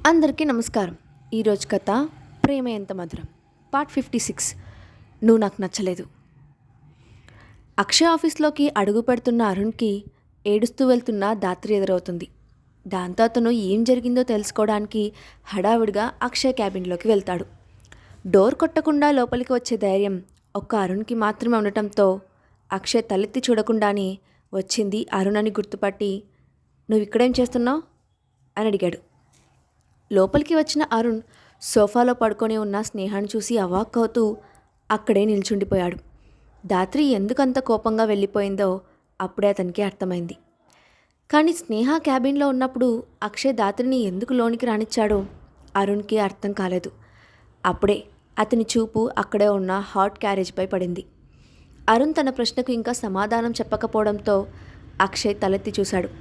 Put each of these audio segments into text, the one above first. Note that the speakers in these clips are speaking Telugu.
అందరికీ నమస్కారం. ఈరోజు కథ ప్రేమ ఎంత మధురం పార్ట్ 56. నువ్వు నాకు నచ్చలేదు. అక్షయ్ ఆఫీస్లోకి అడుగు పెడుతున్న అరుణ్కి ఏడుస్తూ వెళ్తున్న దాత్రి ఎదురవుతుంది. దాంతో అతను ఏం జరిగిందో తెలుసుకోవడానికి హడావిడిగా అక్షయ్ క్యాబిన్లోకి వెళ్తాడు. డోర్ కొట్టకుండా లోపలికి వచ్చే ధైర్యం ఒక్క అరుణ్కి మాత్రమే ఉండటంతో అక్షయ్ తలెత్తి చూడకుండానే వచ్చింది అరుణ్ అని గుర్తుపట్టి, నువ్వు ఇక్కడేం చేస్తున్నావు అని అడిగాడు. లోపలికి వచ్చిన అరుణ్ సోఫాలో పడుకొని ఉన్న స్నేహాన్ని చూసి అవాక్కవుతూ అక్కడే నిల్చుండిపోయాడు. దాత్రి ఎందుకంత కోపంగా వెళ్ళిపోయిందో అప్పుడే అతనికి అర్థమైంది. కానీ స్నేహ క్యాబిన్లో ఉన్నప్పుడు అక్షయ్ దాత్రిని ఎందుకు లోనికి రానిచ్చాడో అరుణ్కి అర్థం కాలేదు. అప్పుడే అతని చూపు అక్కడే ఉన్న హాట్ క్యారేజ్పై పడింది. అరుణ్ తన ప్రశ్నకు ఇంకా సమాధానం చెప్పకపోవడంతో అక్షయ్ తలెత్తి చూశాడు.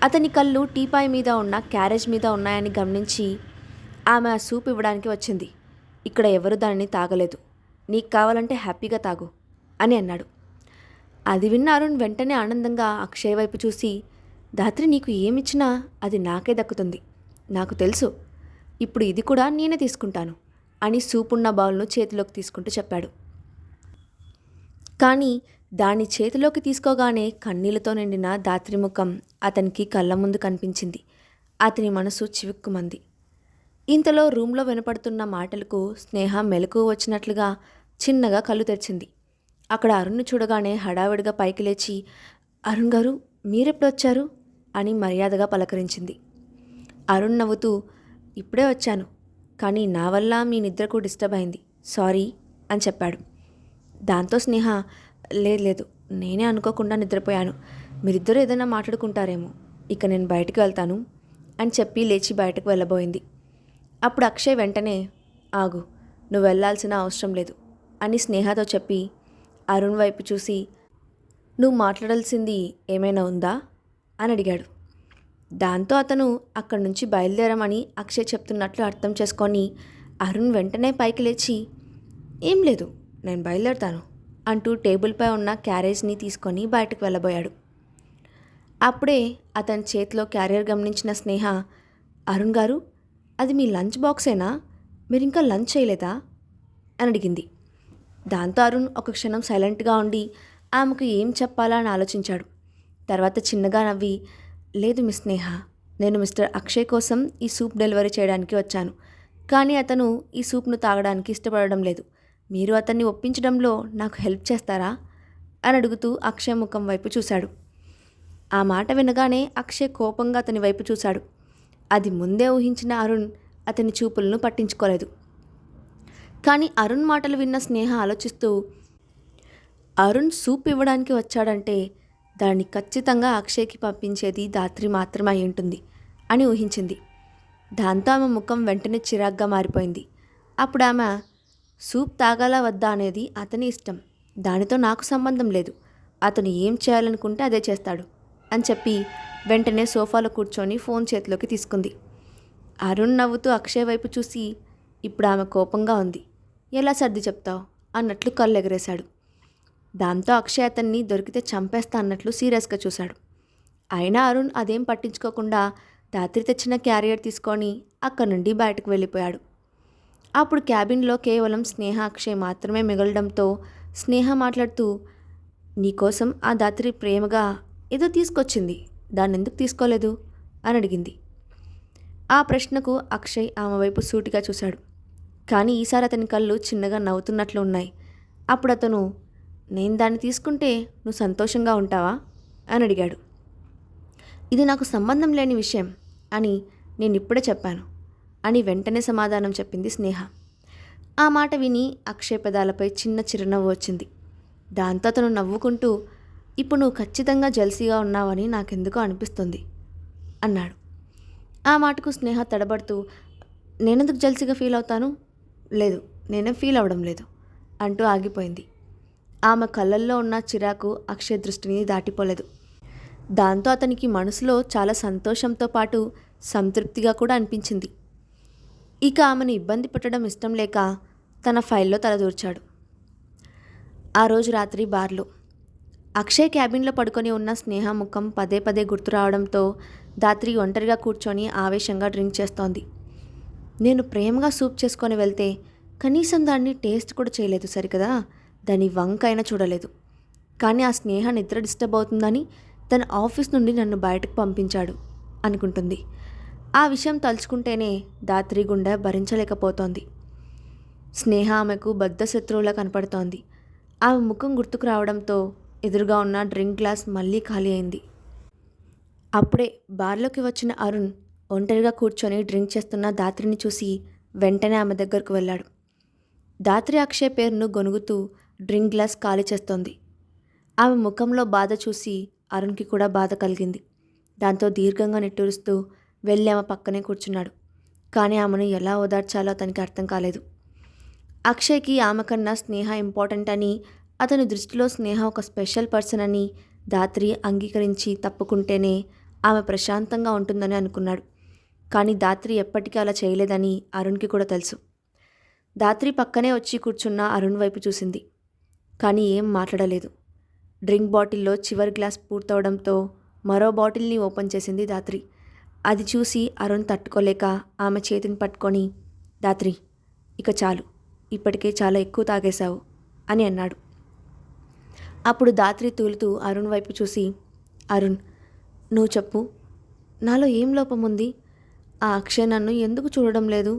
అతని కళ్ళు టీపాయ్ మీద ఉన్న క్యారేజ్ మీద ఉన్నాయని గమనించి, ఆమె ఆ సూప్ ఇవ్వడానికి వచ్చింది. ఇక్కడ ఎవరు దానిని తాగలేదు. నీకు కావాలంటే హ్యాపీగా తాగు అని అన్నాడు. అది విన్న అరుణ్ వెంటనే ఆనందంగా అక్షయ్ వైపు చూసి, దాత్రి నీకు ఏమిచ్చినా అది నాకే దక్కుతుంది. నాకు తెలుసు. ఇప్పుడు ఇది కూడా నేనే తీసుకుంటాను అని సూప్ ఉన్న బౌల్ను చేతిలోకి తీసుకుంటూ చెప్పాడు. కానీ దాన్ని చేతిలోకి తీసుకోగానే కన్నీళ్లతో నిండిన దాత్రి ముఖం అతనికి కళ్ళ ముందు కనిపించింది. అతని మనసు చివుక్కుమంది. ఇంతలో రూమ్లో వినపడుతున్న మాటలకు స్నేహ మెలకువ వచ్చినట్లుగా చిన్నగా కళ్ళు తెరిచింది. అక్కడ అరుణ్ను చూడగానే హడావిడిగా పైకి లేచి, అరుణ్ గారు మీరెప్పుడొచ్చారు అని మర్యాదగా పలకరించింది. అరుణ్ నవ్వుతూ, ఇప్పుడే వచ్చాను, కానీ నా వల్ల మీ నిద్రకు డిస్టర్బ్ అయింది, సారీ అని చెప్పాడు. దాంతో స్నేహ, లేదు నేనే అనుకోకుండా నిద్రపోయాను, మీరిద్దరూ ఏదైనా మాట్లాడుకుంటారేమో, ఇక నేను బయటకు వెళ్తాను అని చెప్పి లేచి బయటకు వెళ్ళబోయింది. అప్పుడు అక్షయ్ వెంటనే, ఆగు, నువ్వు వెళ్ళాల్సిన అవసరం లేదు అని స్నేహతో చెప్పి అరుణ్ వైపు చూసి, నువ్వు మాట్లాడాల్సింది ఏమైనా ఉందా అని అడిగాడు. దాంతో అతను అక్కడి నుంచి బయలుదేరమని అక్షయ్ చెప్తున్నట్లు అర్థం చేసుకొని అరుణ్ వెంటనే పైకి లేచి, ఏం లేదు నేను బయలుదేరుతాను అంటూ టేబుల్పై ఉన్న క్యారేజ్ని తీసుకొని బయటకు వెళ్ళబోయాడు. అప్పుడే అతని చేతిలో క్యారియర్ గమనించిన స్నేహ, అరుణ్ గారు అది మీ లంచ్ బాక్సేనా, మీరు ఇంకా లంచ్ చేయలేదా అని అడిగింది. దాంతో అరుణ్ ఒక క్షణం సైలెంట్గా ఉండి ఆమెకు ఏం చెప్పాలా అని ఆలోచించాడు. తర్వాత చిన్నగా నవ్వి, లేదు మిస్ స్నేహ, నేను మిస్టర్ అక్షయ్ కోసం ఈ సూప్ డెలివరీ చేయడానికి వచ్చాను, కానీ అతను ఈ సూప్ను తాగడానికి ఇష్టపడడం లేదు, మీరు అతన్ని ఒప్పించడంలో నాకు హెల్ప్ చేస్తారా అని అడుగుతూ అక్షయ్ ముఖం వైపు చూశాడు. ఆ మాట వినగానే అక్షయ్ కోపంగా అతని వైపు చూశాడు. అది ముందే ఊహించిన అరుణ్ అతని చూపులను పట్టించుకోలేదు. కానీ అరుణ్ మాటలు విన్న స్నేహ ఆలోచిస్తూ, అరుణ్ సూప్ ఇవ్వడానికి వచ్చాడంటే దాన్ని ఖచ్చితంగా అక్షయ్కి పంపించేది దాత్రి మాత్రమే అయి ఉంటుంది అని ఊహించింది. దాంతో ఆమె ముఖం వెంటనే చిరాగ్గా మారిపోయింది. అప్పుడు ఆమె, సూప్ తాగాలా వద్దా అనేది అతని ఇష్టం, దానితో నాకు సంబంధం లేదు, అతను ఏం చేయాలనుకుంటే అదే చేస్తాడు అని చెప్పి వెంటనే సోఫాలో కూర్చొని ఫోన్ చేతిలోకి తీసుకుంది. అరుణ్ నవ్వుతూ అక్షయ్ వైపు చూసి, ఇప్పుడు ఆమె కోపంగా ఉంది, ఎలా సర్ది చెప్తావు అన్నట్లు కళ్ళు ఎగరేశాడు. దాంతో అక్షయ్ అతన్ని దొరికితే చంపేస్తా అన్నట్లు సీరియస్గా చూశాడు. అయినా అరుణ్ అదేం పట్టించుకోకుండా రాత్రి తెచ్చిన క్యారియర్ తీసుకొని అక్కడి నుండి బయటకు వెళ్ళిపోయాడు. అప్పుడు క్యాబిన్లో కేవలం స్నేహ అక్షయ్ మాత్రమే మిగలడంతో స్నేహ మాట్లాడుతూ, నీకోసం ఆ దాత్రి ప్రేమగా ఏదో తీసుకొచ్చింది, దాన్ని ఎందుకు తీసుకోలేదు అని అడిగింది. ఆ ప్రశ్నకు అక్షయ్ ఆమె వైపు సూటిగా చూశాడు. కానీ ఈసారి అతని కళ్ళు చిన్నగా నవ్వుతున్నట్లు ఉన్నాయి. అప్పుడు అతను, నేను దాన్ని తీసుకుంటే నువ్వు సంతోషంగా ఉంటావా అని అడిగాడు. ఇది నాకు సంబంధం లేని విషయం అని నేను ఇప్పుడే చెప్పాను అని వెంటనే సమాధానం చెప్పింది స్నేహ. ఆ మాట విని అక్షయ్ పెదాలపై చిన్న చిరునవ్వు వచ్చింది. దాంతో అతను నవ్వుకుంటూ, ఇప్పుడు నువ్వు ఖచ్చితంగా జెల్సీగా ఉన్నావని నాకెందుకో అనిపిస్తుంది అన్నాడు. ఆ మాటకు స్నేహ తడబడుతూ, నేనెందుకు జెల్సీగా ఫీల్ అవుతాను, లేదు నేనేం ఫీల్ అవ్వడం లేదు అంటూ ఆగిపోయింది. ఆమె కళ్ళల్లో ఉన్న చిరాకు అక్షయ్ దృష్టిని దాటిపోలేదు. దాంతో అతనికి మనసులో చాలా సంతోషంతో పాటు సంతృప్తిగా కూడా అనిపించింది. ఇక ఆమెను ఇబ్బంది పెట్టడం ఇష్టం లేక తన ఫైల్లో తలదూర్చాడు. ఆ రోజు రాత్రి బార్లో అక్షయ్ క్యాబిన్లో పడుకొని ఉన్న స్నేహ ముఖం పదే పదే గుర్తు రావడంతో దాత్రి ఒంటరిగా కూర్చొని ఆవేశంగా డ్రింక్ చేస్తోంది. నేను ప్రేమగా సూప్ చేసుకొని వెళ్తే కనీసం దాన్ని టేస్ట్ కూడా చేయలేదు సరికదా, దాని వంకైనా చూడలేదు. కానీ ఆ స్నేహ నిద్ర డిస్టర్బ్ అవుతుందని తన ఆఫీస్ నుండి నన్ను బయటకు పంపించాడు అనుకుంటుంది. ఆ విషయం తలుచుకుంటేనే ధాత్రి గుండె భరించలేకపోతోంది. స్నేహ ఆమెకు బద్ధశత్రువులా కనపడుతోంది. ఆమె ముఖం గుర్తుకు రావడంతో ఎదురుగా ఉన్న డ్రింక్ గ్లాస్ మళ్ళీ ఖాళీ అయింది. అప్పుడే బార్లోకి వచ్చిన అరుణ్ ఒంటరిగా కూర్చొని డ్రింక్ చేస్తున్న ధాత్రిని చూసి వెంటనే ఆమె దగ్గరకు వెళ్ళాడు. ధాత్రి అక్షయ్ పేరును గొనుగుతూ డ్రింక్ గ్లాస్ ఖాళీ చేస్తోంది. ఆమె ముఖంలో బాధ చూసి అరుణ్కి కూడా బాధ కలిగింది. దాంతో దీర్ఘంగా నిట్టూరుస్తూ వెళ్ళి ఆమె పక్కనే కూర్చున్నాడు. కానీ ఆమెను ఎలా ఓదార్చాలో అతనికి అర్థం కాలేదు. అక్షయ్కి ఆమె కన్నా స్నేహ ఇంపార్టెంట్ అని, అతని దృష్టిలో స్నేహ ఒక స్పెషల్ పర్సన్ అని ధాత్రి అంగీకరించి తప్పుకుంటేనే ఆమె ప్రశాంతంగా ఉంటుందని అనుకున్నాడు. కానీ ధాత్రి ఎప్పటికీ అలా చేయలేదని అరుణ్కి కూడా తెలుసు. ధాత్రి పక్కనే వచ్చి కూర్చున్న అరుణ్ వైపు చూసింది. కానీ ఏం మాట్లాడలేదు. డ్రింక్ బాటిల్లో చివరి గ్లాస్ పూర్తవడంతో మరో బాటిల్ని ఓపెన్ చేసింది ధాత్రి. అది చూసి అరుణ్ తట్టుకోలేక ఆమె చేతిని పట్టుకొని, ధాత్రి, ఇక చాలు, ఇప్పటికే చాలా ఎక్కువ తాగేశావు అని అన్నాడు. అప్పుడు ధాత్రి తూలుతూ అరుణ్ వైపు చూసి, అరుణ్, నువ్వు చెప్పు, నాలో ఏం లోపం ఉంది? ఆ అక్షయ్ నన్ను ఎందుకు చూడడం లేదు?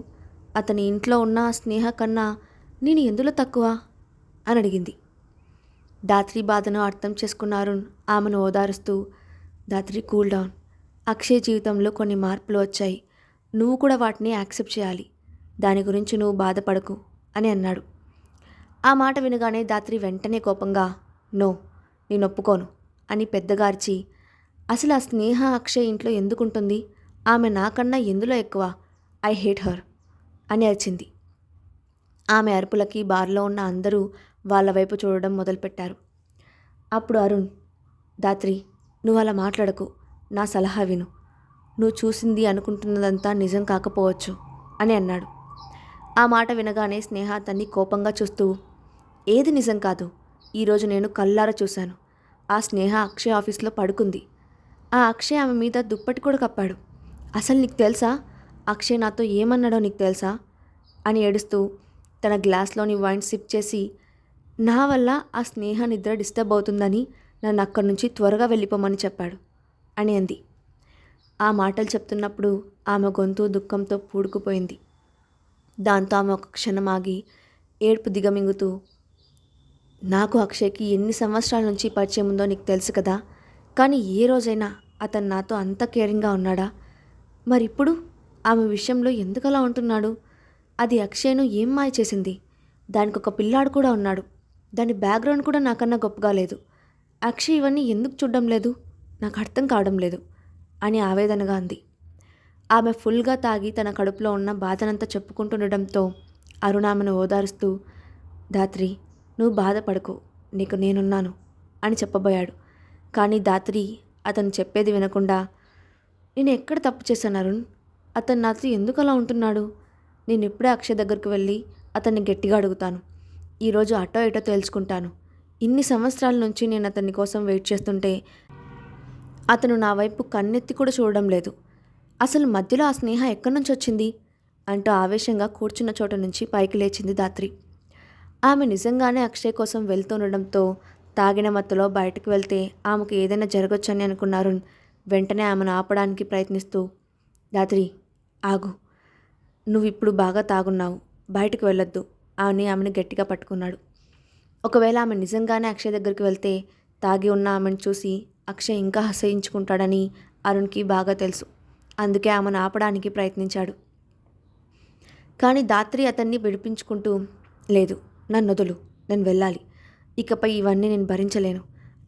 అతని ఇంట్లో ఉన్న ఆ స్నేహ కన్నా నేను ఎందులో తక్కువ అని అడిగింది. ధాత్రి బాధను అర్థం చేసుకున్న అరుణ్ ఆమెను ఓదారుస్తూ, ధాత్రి, కూల్ డౌన్. అక్షయ్ జీవితంలో కొన్ని మార్పులు వచ్చాయి. నువ్వు కూడా వాటిని యాక్సెప్ట్ చేయాలి. దాని గురించి నువ్వు బాధపడకు అని అన్నాడు. ఆ మాట వినగానే ధాత్రి వెంటనే కోపంగా, నో, నేను ఒప్పుకోను అని పెద్దగా అరిచి, అసలు ఆ స్నేహ అక్షయ్ ఇంట్లో ఎందుకుంటుంది? ఆమె నాకన్నా ఎందులో ఎక్కువ? ఐ హేట్ హర్ అని అరిచింది. ఆమె అరుపులకి బార్లో ఉన్న అందరూ వాళ్ళ వైపు చూడడం మొదలుపెట్టారు. అప్పుడు అరుణ్, ధాత్రి, నువ్వు అలా మాట్లాడకు, నా సలహా విను. నువ్వు చూసింది అనుకుంటున్నదంతా నిజం కాకపోవచ్చు అని అన్నాడు. ఆ మాట వినగానే స్నేహ అతన్ని కోపంగా చూస్తూ, ఏది నిజం కాదు? ఈరోజు నేను కళ్ళారా చూశాను. ఆ స్నేహ అక్షయ్ ఆఫీస్లో పడుకుంది. ఆ అక్షయ్ ఆమె మీద దుప్పటి కూడా కప్పాడు. అసలు నీకు తెలుసా? అక్షయ్ నాతో ఏమన్నాడో నీకు తెలుసా అని ఏడుస్తూ తన గ్లాస్లోని వైన్ సిప్ చేసి, నా వల్ల ఆ స్నేహ నిద్ర డిస్టర్బ్ అవుతుందని నన్ను అక్కడి నుంచి త్వరగా వెళ్ళిపోమని చెప్పాడు అని అంది. ఆ మాటలు చెప్తున్నప్పుడు ఆమె గొంతు దుఃఖంతో పూడుకుపోయింది. దాంతో ఆమె ఒక క్షణం ఆగి ఏడుపు దిగమింగుతూ, నాకు అక్షయ్కి ఎన్ని సంవత్సరాల నుంచి పరిచయం ఉందో నీకు తెలుసు కదా, కానీ ఏ రోజైనా అతను నాతో అంత కేరింగ్గా ఉన్నాడా? మరిప్పుడు ఆమె విషయంలో ఎందుకలా ఉంటున్నాడు? అది అక్షయ్ను ఏం మాయ చేసింది? దానికి ఒక పిల్లాడు కూడా ఉన్నాడు. దాని బ్యాక్గ్రౌండ్ కూడా నాకన్నా గొప్పగా లేదు. అక్షయ్ ఇవన్నీ ఎందుకు చూడడం లేదు? నాకు అర్థం కావడం లేదు అని ఆవేదనగా అంది. ఆమె ఫుల్గా తాగి తన కడుపులో ఉన్న బాధనంతా చెప్పుకుంటుండడంతో అరుణ్ ఆమెను ఓదారుస్తూ, ధాత్రి, నువ్వు బాధపడకు, నీకు నేనున్నాను అని చెప్పబోయాడు. కానీ ధాత్రి అతను చెప్పేది వినకుండా, నేను ఎక్కడ తప్పు చేశాను అరుణ్? అతను నాతో ఎందుకు అలా ఉంటున్నాడు? నేను ఇప్పుడే అక్షయ్ దగ్గరికి వెళ్ళి అతన్ని గట్టిగా అడుగుతాను. ఈరోజు అటో ఇటో తేల్చుకుంటాను. ఇన్ని సంవత్సరాల నుంచి నేను అతని కోసం వెయిట్ చేస్తుంటే అతను నా వైపు కన్నెత్తి కూడా చూడడం లేదు. అసలు మధ్యలో ఆ స్నేహ ఎక్కడి నుంచి వచ్చింది అంటూ ఆవేశంగా కూర్చున్న చోట నుంచి పైకి లేచింది ధాత్రి. ఆమె నిజంగానే అక్షయ్ కోసం వెళ్తుండడంతో తాగిన మత్తులో బయటకు వెళ్తే ఆమెకు ఏదైనా జరగొచ్చని అనుకున్నారు. వెంటనే ఆమెను ఆపడానికి ప్రయత్నిస్తూ, ధాత్రి, ఆగు, నువ్వు ఇప్పుడు బాగా తాగున్నావు, బయటకు వెళ్ళొద్దు అని ఆమెను గట్టిగా పట్టుకున్నాడు. ఒకవేళ ఆమె నిజంగానే అక్షయ్ దగ్గరికి వెళ్తే తాగి ఉన్న ఆమెను చూసి అక్షయ్ ఇంకా అసహించుకుంటాడని అరుణ్కి బాగా తెలుసు. అందుకే ఆమెను ఆపడానికి ప్రయత్నించాడు. కానీ ధాత్రి అతన్ని విడిపించుకుంటూ, లేదు, నన్నొదులు, నేను వెళ్ళాలి. ఇకపై ఇవన్నీ నేను భరించలేను.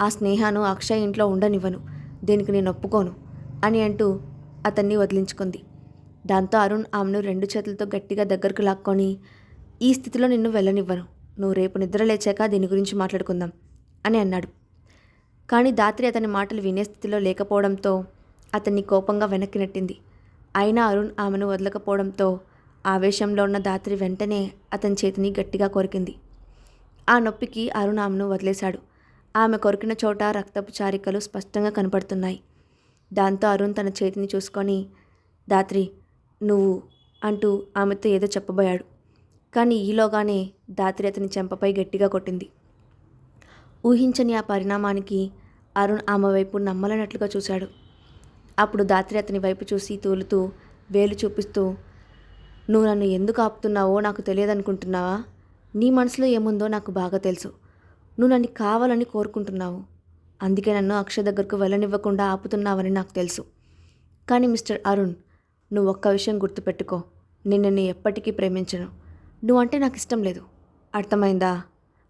ఆ స్నేహను అక్షయ్ ఇంట్లో ఉండనివ్వను. దీనికి నేను ఒప్పుకోను అని అంటూ అతన్ని వదిలించుకుంది. దాంతో అరుణ్ ఆమెను 2 చేతులతో గట్టిగా దగ్గరకు లాక్కొని, ఈ స్థితిలో నిన్ను వెళ్ళనివ్వను. నువ్వు రేపు నిద్ర లేచాక దీని గురించి మాట్లాడుకుందాం అని అన్నాడు. కానీ ధాత్రి అతని మాటలు వినే స్థితిలో లేకపోవడంతో అతన్ని కోపంగా వెనక్కి నెట్టింది. అయినా అరుణ్ ఆమెను వదలకపోవడంతో ఆవేశంలో ఉన్న ధాత్రి వెంటనే అతని చేతిని గట్టిగా కొరికింది. ఆ నొప్పికి అరుణ్ ఆమెను వదిలేశాడు. ఆమె కొరికిన చోట రక్తపు చారికలు స్పష్టంగా కనపడుతున్నాయి. దాంతో అరుణ్ తన చేతిని చూసుకొని, ధాత్రి, నువ్వు అంటూ ఆమెతో ఏదో చెప్పబోయాడు. కానీ ఈలోగానే ధాత్రి అతని చెంపపై గట్టిగా కొట్టింది. ఊహించని ఆ పరిణామానికి అరుణ్ ఆమె వైపు నమ్మలేనట్లుగా చూశాడు. అప్పుడు ధాత్రి అతని వైపు చూసి తూలుతూ వేలు చూపిస్తూ, నువ్వు నన్ను ఎందుకు ఆపుతున్నావో నాకు తెలియదనుకుంటున్నావా? నీ మనసులో ఏముందో నాకు బాగా తెలుసు. నువ్వు నన్ను కావాలని కోరుకుంటున్నావు. అందుకే నన్ను అక్షయ్ దగ్గరకు వెళ్ళనివ్వకుండా ఆపుతున్నావని నాకు తెలుసు. కానీ మిస్టర్ అరుణ్, నువ్వు ఒక్క విషయం గుర్తుపెట్టుకో. నేను నిన్ను ఎప్పటికీ ప్రేమించను. నువ్వంటే నాకు ఇష్టం లేదు. అర్థమైందా?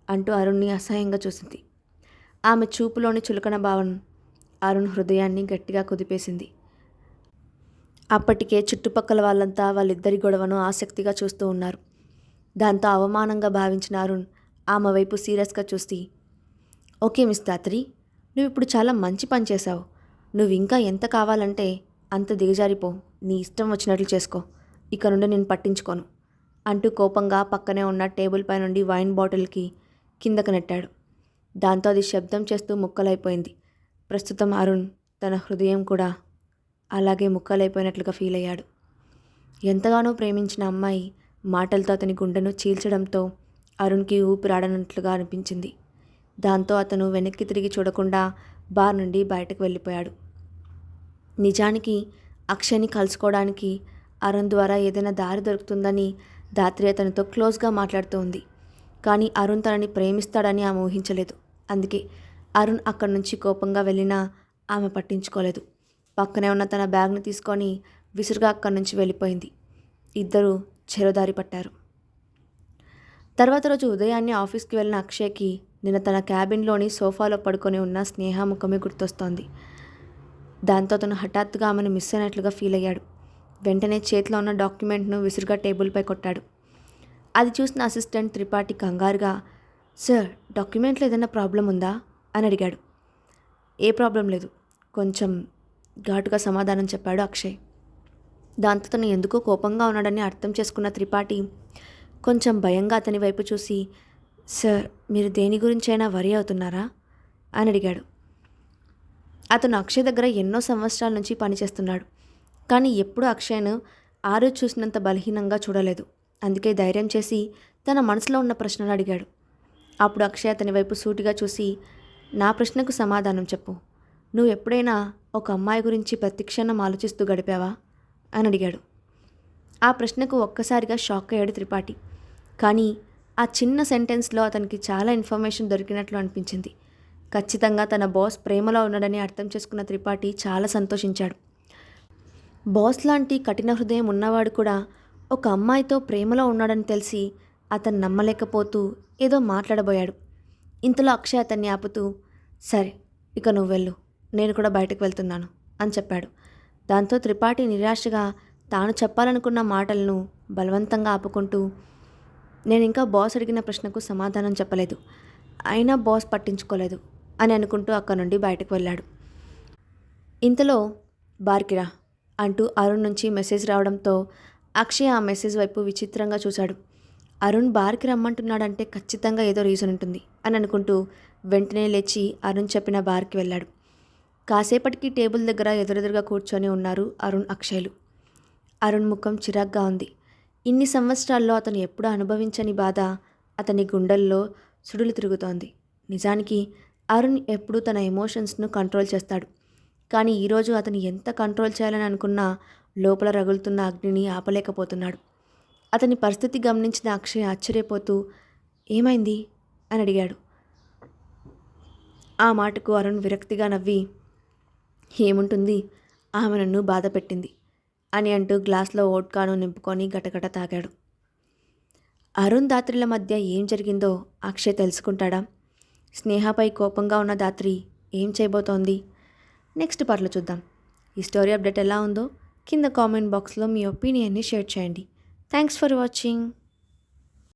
అంటూ అరుణ్ని అసహ్యంగా చూసింది. ఆమె చూపులోని చులకన భావం అరుణ్ హృదయాన్ని గట్టిగా కుదిపేసింది. అప్పటికే చుట్టుపక్కల వాళ్ళంతా వాళ్ళిద్దరి గొడవను ఆసక్తిగా చూస్తూ ఉన్నారు. దాంతో అవమానంగా భావించిన అరుణ్ ఆమె వైపు సీరియస్గా చూసి, ఓకే మిస్ ధాత్రి, నువ్వు ఇప్పుడు చాలా మంచి పని చేశావు. నువ్వు ఇంకా ఎంత కావాలంటే అంత దిగజారిపో. నీ ఇష్టం వచ్చినట్లు చేసుకో. ఇక నుండి నేను పట్టించుకోను అంటూ కోపంగా పక్కనే ఉన్న టేబుల్ పై నుండి వైన్ బాటిల్కి కిందకు నెట్టాడు. దాంతో అది శబ్దం చేస్తూ ముక్కలైపోయింది. ప్రస్తుతం అరుణ్ తన హృదయం కూడా అలాగే ముక్కలైపోయినట్లుగా ఫీల్ అయ్యాడు. ఎంతగానో ప్రేమించిన అమ్మాయి మాటలతో అతని గుండెను చీల్చడంతో అరుణ్కి ఊపిరాడనట్లుగా అనిపించింది. దాంతో అతను వెనక్కి తిరిగి చూడకుండా బార్ నుండి బయటకు వెళ్ళిపోయాడు. నిజానికి అక్షయ్ని కలుసుకోవడానికి అరుణ్ ద్వారా ఏదైనా దారి దొరుకుతుందని ధాత్రి అతనితో క్లోజ్గా మాట్లాడుతూ ఉంది. కానీ అరుణ్ తనని ప్రేమిస్తాడని ఆమె ఊహించలేదు. అందుకే అరుణ్ అక్కడి నుంచి కోపంగా వెళ్ళినా ఆమె పట్టించుకోలేదు. పక్కనే ఉన్న తన బ్యాగ్ని తీసుకొని విసురుగా అక్కడి నుంచి వెళ్ళిపోయింది. ఇద్దరూ చెరోదారి పట్టారు. తర్వాత రోజు ఉదయాన్నే ఆఫీస్కి వెళ్ళిన అక్షయ్కి నిన్న తన క్యాబిన్లోని సోఫాలో పడుకొని ఉన్న స్నేహ ముఖమే గుర్తొస్తోంది. దాంతో అతను హఠాత్తుగా ఆమెను మిస్ అయినట్లుగా ఫీల్ అయ్యాడు. వెంటనే చేతిలో ఉన్న డాక్యుమెంట్ను విసురుగా టేబుల్పై కొట్టాడు. అది చూసిన అసిస్టెంట్ త్రిపాఠి కంగారుగా, సార్, డాక్యుమెంట్లో ఏదైనా ప్రాబ్లం ఉందా అని అడిగాడు. ఏ ప్రాబ్లం లేదు, కొంచెం ఘాటుగా సమాధానం చెప్పాడు అక్షయ్. దాంతో తను ఎందుకో కోపంగా ఉన్నాడని అర్థం చేసుకున్న త్రిపాఠి కొంచెం భయంగా అతని వైపు చూసి, సార్, మీరు దేని గురించైనా వరి అవుతున్నారా అని అడిగాడు. అతను అక్షయ్ దగ్గర ఎన్నో సంవత్సరాల నుంచి పనిచేస్తున్నాడు. కానీ ఎప్పుడూ అక్షయ్ను ఆరు చూసినంత బలహీనంగా చూడలేదు. అందుకే ధైర్యం చేసి తన మనసులో ఉన్న ప్రశ్నలు అడిగాడు. అప్పుడు అక్షయ్ అతని వైపు సూటిగా చూసి, నా ప్రశ్నకు సమాధానం చెప్పు. నువ్వు ఎప్పుడైనా ఒక అమ్మాయి గురించి ప్రతిక్షణం ఆలోచిస్తూ గడిపావా అని అడిగాడు. ఆ ప్రశ్నకు ఒక్కసారిగా షాక్ అయ్యాడు త్రిపాఠి. కానీ ఆ చిన్న సెంటెన్స్లో అతనికి చాలా ఇన్ఫర్మేషన్ దొరికినట్లు అనిపించింది. ఖచ్చితంగా తన బాస్ ప్రేమలో ఉన్నాడని అర్థం చేసుకున్న త్రిపాఠి చాలా సంతోషించాడు. బాస్ లాంటి కఠిన హృదయం ఉన్నవాడు కూడా ఒక అమ్మాయితో ప్రేమలో ఉన్నాడని తెలిసి అతను నమ్మలేకపోతూ ఏదో మాట్లాడబోయాడు. ఇంతలో అక్షయ్ అతన్ని ఆపుతూ, సరే, ఇక నువ్వు వెళ్ళు, నేను కూడా బయటకు వెళ్తున్నాను అని చెప్పాడు. దాంతో త్రిపాఠి నిరాశగా తాను చెప్పాలనుకున్న మాటలను బలవంతంగా ఆపుకుంటూ, నేను ఇంకా బాస్ అడిగిన ప్రశ్నకు సమాధానం చెప్పలేదు, అయినా బాస్ పట్టించుకోలేదు అని అనుకుంటూ అక్కడి నుండి బయటకు వెళ్ళాడు. ఇంతలో బార్కిరా అంటూ అరుణ్ నుంచి మెసేజ్ రావడంతో అక్షయ్ ఆ మెసేజ్ వైపు విచిత్రంగా చూశాడు. అరుణ్ బార్కి రమ్మంటున్నాడంటే ఖచ్చితంగా ఏదో రీజన్ ఉంటుంది అని అనుకుంటూ వెంటనే లేచి అరుణ్ చెప్పిన బార్కి వెళ్ళాడు. కాసేపటికి టేబుల్ దగ్గర ఎదురెదురుగా కూర్చొని ఉన్నారు అరుణ్, అక్షయ్లు. అరుణ్ ముఖం చిరాగ్గా ఉంది. ఇన్ని సంవత్సరాల్లో అతను ఎప్పుడూ అనుభవించని బాధ అతని గుండెల్లో సుడులు తిరుగుతోంది. నిజానికి అరుణ్ ఎప్పుడూ తన ఎమోషన్స్ను కంట్రోల్ చేస్తాడు. కానీ ఈరోజు అతను ఎంత కంట్రోల్ చేయాలని అనుకున్నా లోపల రగులుతున్న అగ్నిని ఆపలేకపోతున్నాడు. అతని పరిస్థితి గమనించిన అక్షయ్ ఆశ్చర్యపోతూ, ఏమైంది అని అడిగాడు. ఆ మాటకు అరుణ్ విరక్తిగా నవ్వి, ఏముంటుంది, ఆమె నన్ను బాధ పెట్టింది అని అంటూ గ్లాస్లో వోడ్కాను నింపుకొని గటగట తాగాడు. అరుణ్ ధాత్రిల మధ్య ఏం జరిగిందో అక్షయ్ తెలుసుకుంటాడా? స్నేహపై కోపంగా ఉన్న ధాత్రి ఏం చేయబోతోంది? నెక్స్ట్ పార్ట్లో చూద్దాం. ఈ స్టోరీ అప్డేట్ ఎలా ఉందో కింద కామెంట్ బాక్స్లో మీ ఒపీనియన్ని షేర్ చేయండి. Thanks for watching.